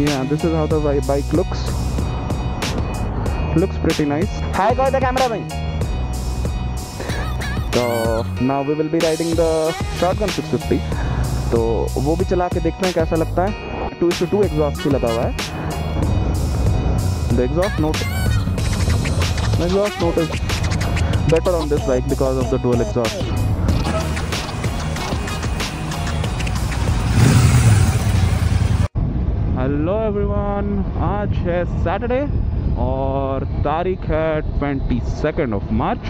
Yeah, this is how the bike looks. Looks pretty nice. Hi, go the camera bhai. So now we will be riding the Shotgun 650. तो वो भी चला के देखते हैं कैसा लगता है। 2:2 एग्जॉस्ट ही लगा हुआ है। The exhaust note is better on this bike because of the dual exhaust. Hello everyone, आज है सैटरडे और तारीख है 22 ऑफ मार्च।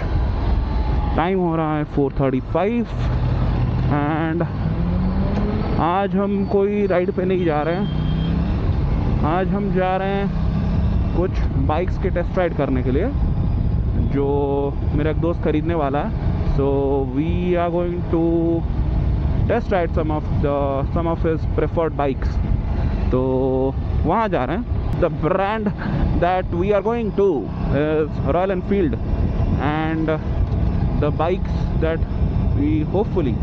टाइम हो रहा है 4:35 एंड आज हम कोई राइड पे नहीं जा रहे हैं। आज हम जा रहे हैं कुछ बाइक्स के टेस्ट राइड करने के लिए जो मेरा एक दोस्त खरीदने वाला है। So we are going to test ride some of his preferred bikes. तो वहाँ जा रहे हैं। The brand that we are going to is Royal Enfield and the bikes that we hopefully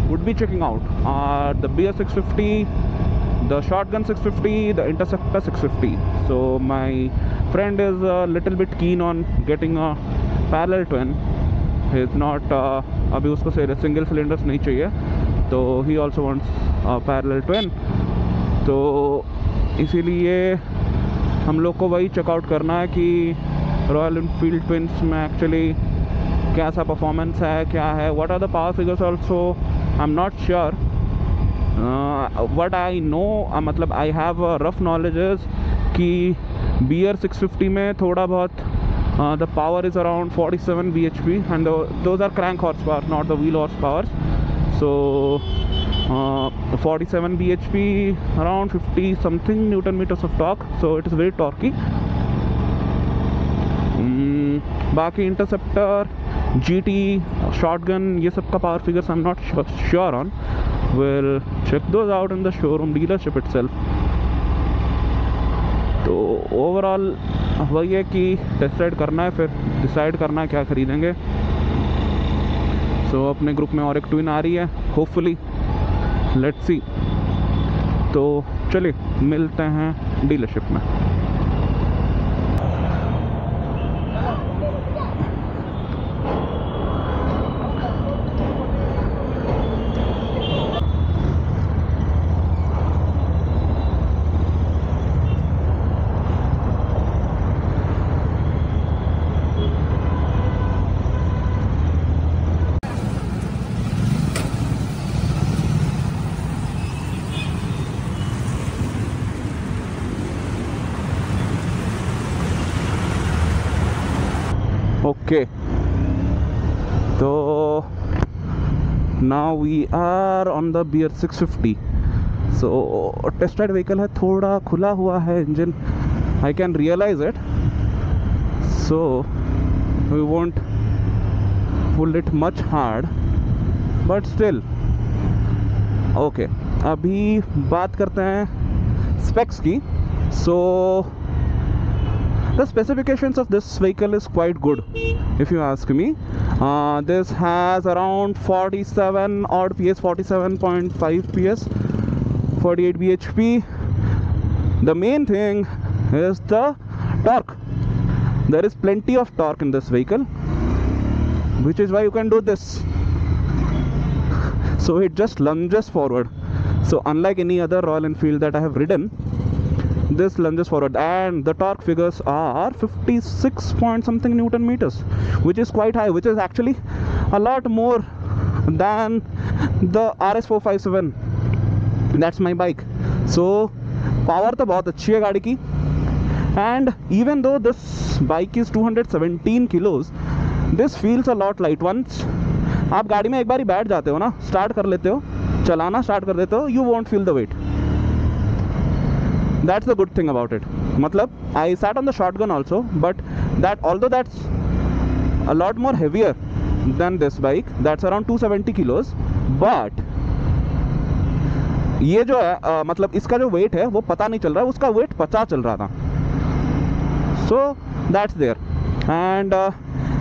would be checking out are the BR 650, the Shotgun 650, the Interceptor 650. So my friend is a little bit keen on getting a parallel twin. He's not अभी उसको single cylinders नहीं चाहिए, तो he also wants a parallel twin. तो इसीलिए हम लोग को वही चेकआउट करना है कि रॉयल एनफील्ड ट्विन्स में एक्चुअली कैसा परफॉर्मेंस है, क्या है, what are the power figures also. I am not sure. What I know, मतलब I have rough knowledge is कि BR 650 में थोड़ा बहुत the power is around 47 bhp and those are crank horse power, not the wheel horse power. So 47 bhp, around 50 something Newton meters of torque, so it is very torquey. बाकी Interceptor, GT, Shotgun, ये सब का power figures I am not sure on. Will check those out in the showroom dealership itself. तो overall वही है कि test ride करना है, फिर डिसाइड करना है क्या खरीदेंगे। सो अपने ग्रुप में और एक ट्विन आ रही है, होपफुली, लेट्स सी। तो चलिए मिलते हैं डीलरशिप में। Okay, so now we are on the BR 650. So test ride vehicle है, थोड़ा खुला हुआ है engine, I can realize it, so we won't pull it much hard, but still okay. अभी बात करते हैं स्पेक्स की। So the specifications of this vehicle is quite good if you ask me. This has around 47 odd PS, 47.5 PS, 48 bhp. The main thing is the torque. There is plenty of torque in this vehicle, which is why you can do this. So it just lunges forward. So unlike any other Royal Enfield that I have ridden, this lunges forward, and the torque figures are 56 point something Newton meters, which is quite high, which is actually a lot more than the RS 457. That's my bike. So power तो बहुत अच्छी है गाड़ी की, and even though this bike is 217 kilos, this feels a lot light. Once आप गाड़ी में एक बार ही बैठ जाते हो ना, स्टार्ट कर लेते हो, चलाना स्टार्ट कर देते हो, you won't feel the weight. That's the good thing about it. मतलब I sat on the Shotgun also, but that although that's a lot more heavier than this bike, that's around 270 kilos, but ये जो है मतलब इसका जो weight है वो पता नहीं चल रहा है, उसका weight 50 चल रहा था। So that's there, and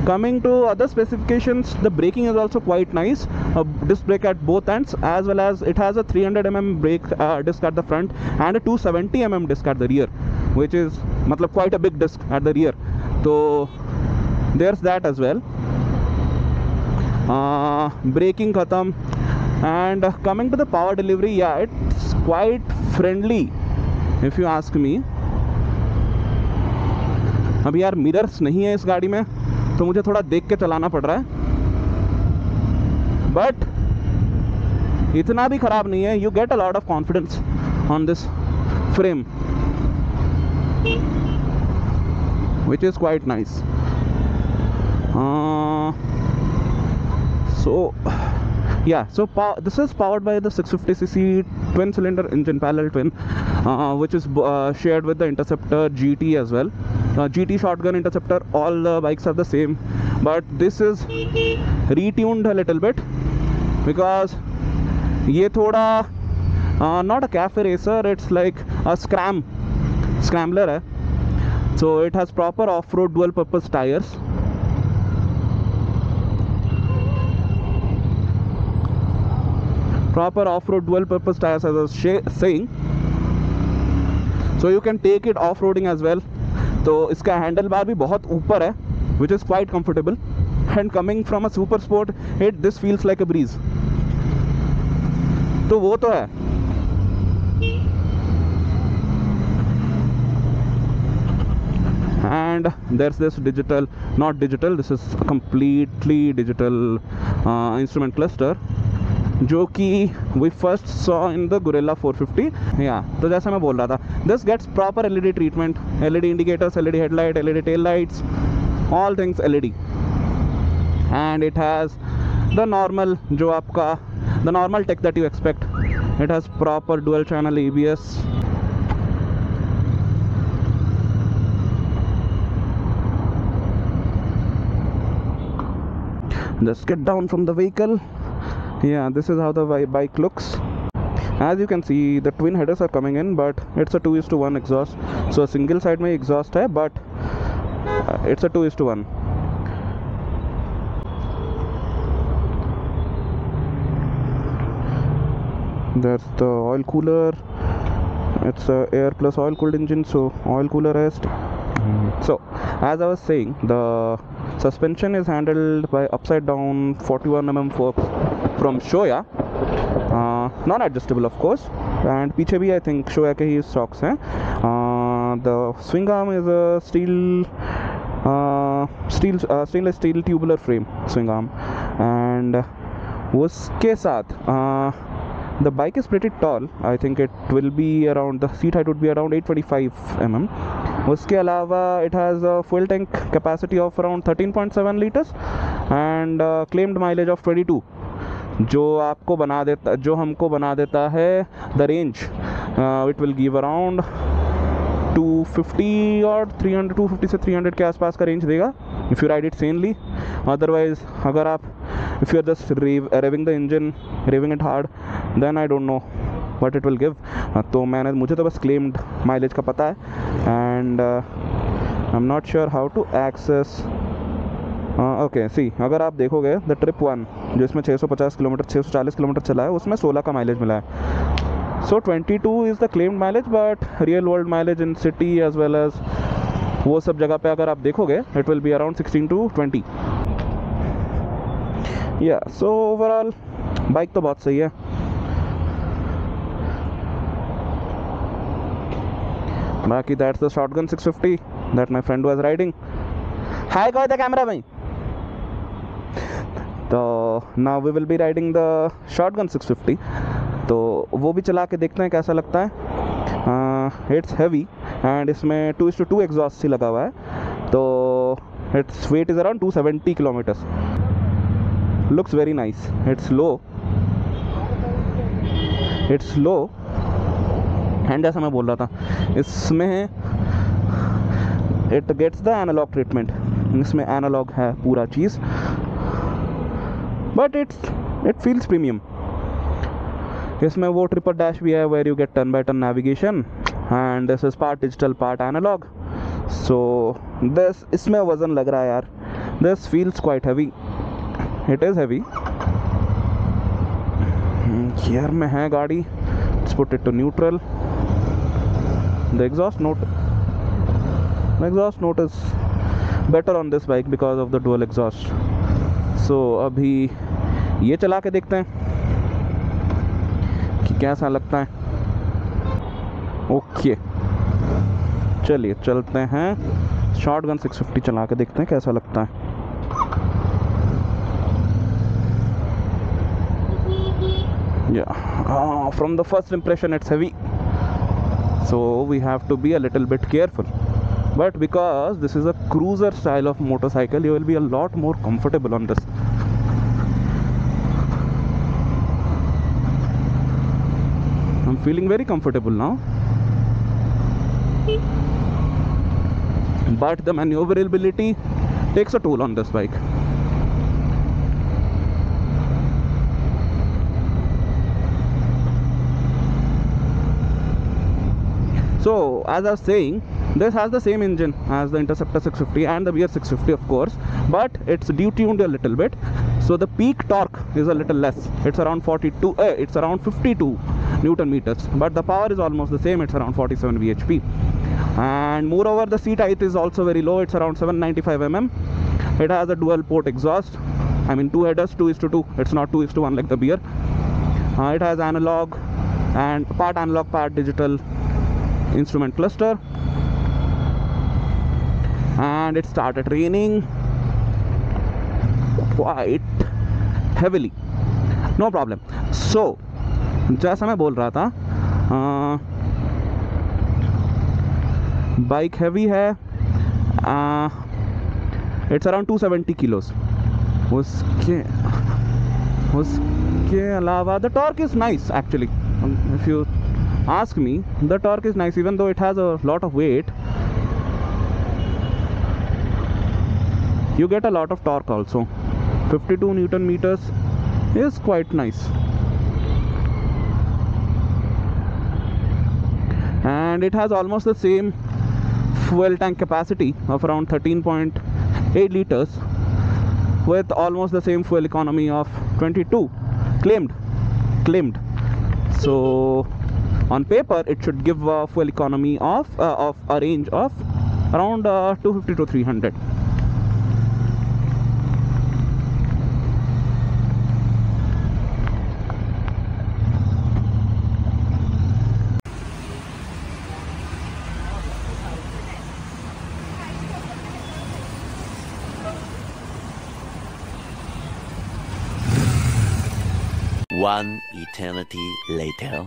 Coming to other specifications, the braking is also quite nice. A disc brake at both ends, as well as it has a 300 mm brake disc at the front and a 270 mm disc at the rear, which is मतलब quite a big disc at the rear. So there's that as well. Braking khatam. And coming to the power delivery, yeah, it's quite friendly if you ask me. अभी यार mirrors नहीं है इस गाड़ी में, तो मुझे थोड़ा देख के चलाना पड़ रहा है, बट इतना भी ख़राब नहीं है. You get a lot of confidence on this frame, which is quite nice. So yeah, so this is powered by the 650cc twin cylinder engine, parallel twin, which is shared with the Interceptor GT as well. GT shotgun, Interceptor, all the bikes are the same, but this is retuned a little bit because ये थोड़ा not a cafe racer, it's like a scrambler है. So it has proper off-road dual purpose tires. Proper off-road dual purpose tires, as I was saying, so you can take it off-roading as well. तो इसका handle bar भी बहुत ऊपर है, which is quite comfortable, and coming from a super sport, this feels like a breeze. तो वो तो है. And there's this digital, not digital, this is completely digital instrument cluster, जो कि we first saw in the Gorilla 450. तो जैसा मैं बोल रहा था, this gets proper LED treatment, LED indicators, LED headlight, LED tail lights, all things LED, and it has the normal, जो आपका the normal tech that you expect. It has proper dual channel ABS. Just get down from the vehicle. Yeah, this is how the bike looks. As you can see, the twin headers are coming in, but it's a 2:1 exhaust. So a single side में exhaust है, but it's a 2:1. There's the oil cooler. It's a air plus oil cooled engine, so oil cooler rest. So as I was saying, the suspension is handled by upside down 41 mm forks from Shoya, non-adjustable of course, and पीछे भी I think Shoya के ही shocks हैं. The swing arm is a stainless steel tubular frame swing arm, and उसके साथ the bike is pretty tall. I think it will be around, the seat height would be around 825 mm. उसके अलावा it has a fuel tank capacity of around 13.7 liters and claimed mileage of 22, जो हमको बना देता है the range. It will give around 250 और 300, 250 से 300 के आसपास का रेंज देगा if you ride it sanely. Otherwise, अगर आप if you are just revving the engine, revving it hard, then I don't know what it will give. तो मुझे तो बस claimed mileage का पता है, and I'm not sure how to access. Okay see, अगर आप देखोगे द ट्रिप 1 जो इसमें 650 किलोमीटर 640 किलोमीटर चला है, उसमें 16 का माइलेज मिला है. So 22 is the claimed mileage, but real world mileage in city as well as वो सब जगह पे अगर आप देखोगे, it will be around 16 to 20. या सो ओवरऑल बाइक तो बहुत सही है. बाकी that's the Shotgun 650 that my friend was riding. Hi कहो द कैमरा भाई. तो now we will be riding the Shotgun 650. तो वो भी चला के देखते हैं कैसा लगता है. इट्स हैवी एंड इसमें 2:2 एग्जॉस्ट ही लगा हुआ है. तो its weight is around 270 kilometres. Looks very nice. Its low end जैसा मैं बोल रहा था, इसमें it gets the analogue treatment. इसमें एनालॉग है पूरा चीज़, बट इट फील्स प्रीमियम. इसमें वो ट्रिपल डैश भी है where you get turn by turn navigation, and this is part digital part analogue. So this इसमें वज़न लग रहा है यार. This feels quite heavy. It is heavy. Gear में है गाड़ी. Let's put it to neutral. The exhaust note is better on this bike because of the dual exhaust. So अभी ये चला के देखते हैं कि कैसा लगता है. ओके, चलिए चलते हैं. शॉटगन 650 चला के देखते हैं कैसा लगता है. Yeah, from the first impression it's heavy, so we have to be a little bit careful. But because this is a cruiser style of motorcycle, you will be a lot more comfortable on this. I'm feeling very comfortable now. But the maneuverability takes a toll on this bike. So as I was saying, this has the same engine as the Interceptor 650 and the BR 650 of course, but it's detuned a little bit, so the peak torque is a little less. It's around 52 Newton meters, but the power is almost the same. It's around 47 bhp, and moreover the seat height is also very low. It's around 795 mm. It has a dual port exhaust. I mean 2 headers, 2:2. It's not 2:1 like the BR. It has analog and part analog, part digital instrument cluster, and it started raining quite heavily. No problem. So जैसा मैं बोल रहा था, bike heavy है. It's around 270 किलोस. उसके अलावा the torque is nice actually. If you ask me, the torque is nice, even though it has a lot of weight. You get a lot of torque also. 52 Newton meters is quite nice, and it has almost the same fuel tank capacity of around 13.8 liters with almost the same fuel economy of 22 claimed. So on paper it should give a fuel economy of a range of around 250 to 300. One eternity later.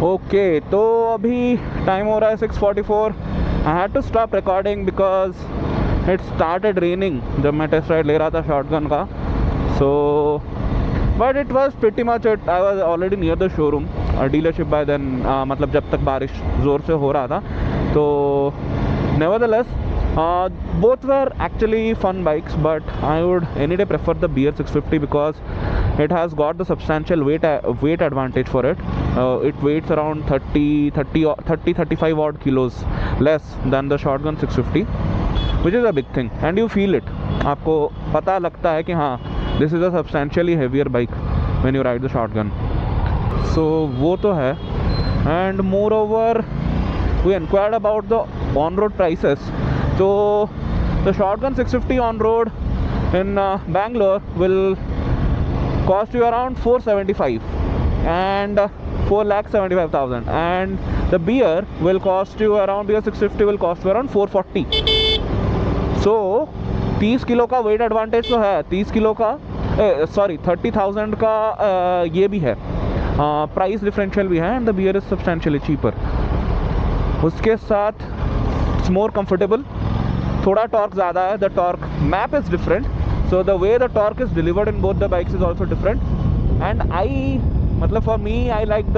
Okay, तो अभी time हो रहा है 6:44. I had to stop recording because it started raining जब मैं test ride ले रहा था शॉटगन का. So but it was pretty much it. I was already near the showroom dealership by then, मतलब जब तक बारिश ज़ोर से हो रहा था. तो nevertheless both were actually fun bikes, but I would any day prefer the BR 650 because it has got the substantial weight advantage for it. It weighs around 35 odd kilos less than the Shotgun 650, which is a big thing, and you feel it. आपको पता लगता है कि हाँ, this is a substantially heavier bike when you ride the Shotgun. So वो तो है. And moreover, we inquired about the on-road prices. So the Shotgun 650 on road in Bangalore will cost you around 475 and 4,75,000, and the BR will cost you around, BR 650 will cost you around 440. So 30 kilo का wait advantage तो है. 30 kilo का 30,000 का ये भी है, price differential भी है, and the BR is substantially cheaper. उसके साथ इट्स मोर कंफर्टेबल. थोड़ा टॉर्क ज़्यादा है. The torque map is different, so the way the torque is delivered in both the bikes is also different. And मतलब for me, I like the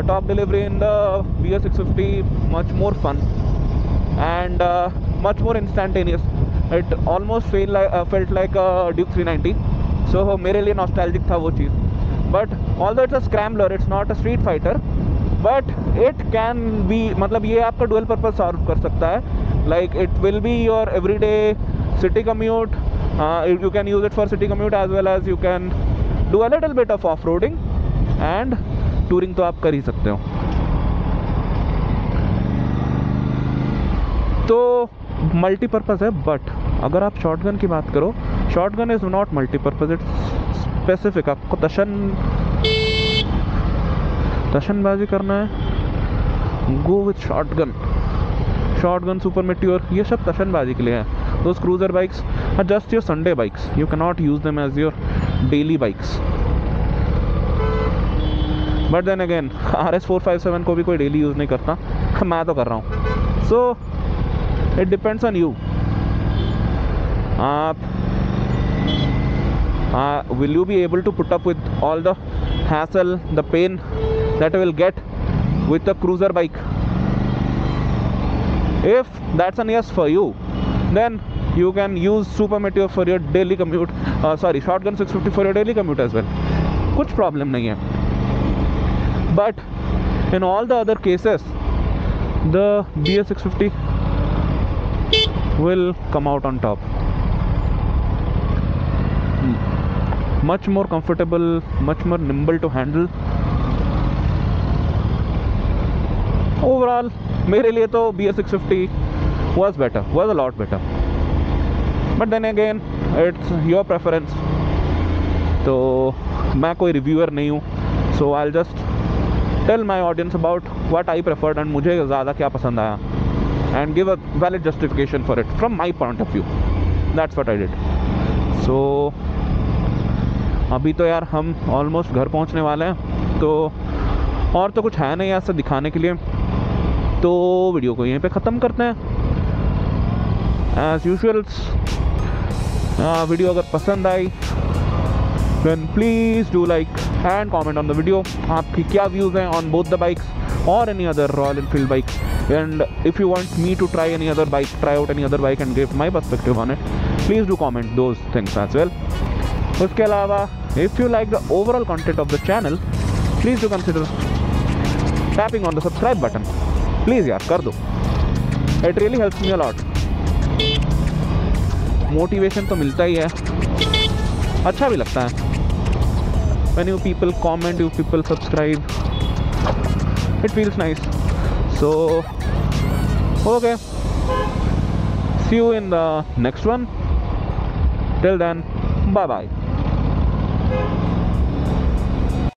torque delivery in the BR 650 much more fun. and much more instantaneous. It almost felt like a Duke 390. So मेरे लिए nostalgic था वो चीज़. But although it's a scrambler, it's not a street fighter, but it can be, मतलब ये आपका dual purpose सर्व कर सकता है. Like it will be your everyday city commute. You can use it for city commute as well as you can do a little bit of off-roading, and touring तो आप कर ही सकते हो. तो मल्टीपर्पज़ है. बट अगर आप शॉटगन की बात करो, Shotgun is not multipurpose, it's specific. आपको तशनबाजी करना है, go with Shotgun. Shotgun, super meteor, ये सब तशनबाजी के लिए है. Those cruiser bikes are just your Sunday bikes. You can not use them as your daily bikes. But then again RS457 को भी कोई डेली यूज़ नहीं करता. मैं तो कर रहा हूँ. सो it depends on you. Will you be able to put up with all the hassle, the pain that you will get with a cruiser bike? If that's a yes for you, then you can use Super Meteor for your daily commute. Shotgun 650 for your daily commute as well. कुछ problem नहीं है. But in all the other cases, the BS 650 will come out on top. Much more comfortable, much more nimble to handle. Overall, मेरे लिए तो BS 650 was a lot better. But then again, it's your preference. तो मैं कोई reviewer नहीं हूँ. So I'll just tell my audience about what I preferred and मुझे ज़्यादा क्या पसंद आया, and give a valid justification for it from my point of view. That's what I did. So अभी तो यार हम ऑलमोस्ट घर पहुंचने वाले हैं, तो और तो कुछ है नहीं ऐसा दिखाने के लिए. तो वीडियो को यहीं पे ख़त्म करते हैं. एज यूजुअल, वीडियो अगर पसंद आई then please do like and comment on the video. आपकी क्या व्यूज़ हैं on both the bikes or any other Royal Enfield bike, and if you want me to try out any other bike and give my perspective on it, please do comment those things as well. उसके अलावा if you like the overall content of the channel, please do consider tapping on the subscribe button. Please यार कर दो. It really helps me a lot. Motivation तो मिलता ही है, अच्छा भी लगता है. When you people comment, you people subscribe, it feels nice. So okay, see you in the next one. Till then, bye bye.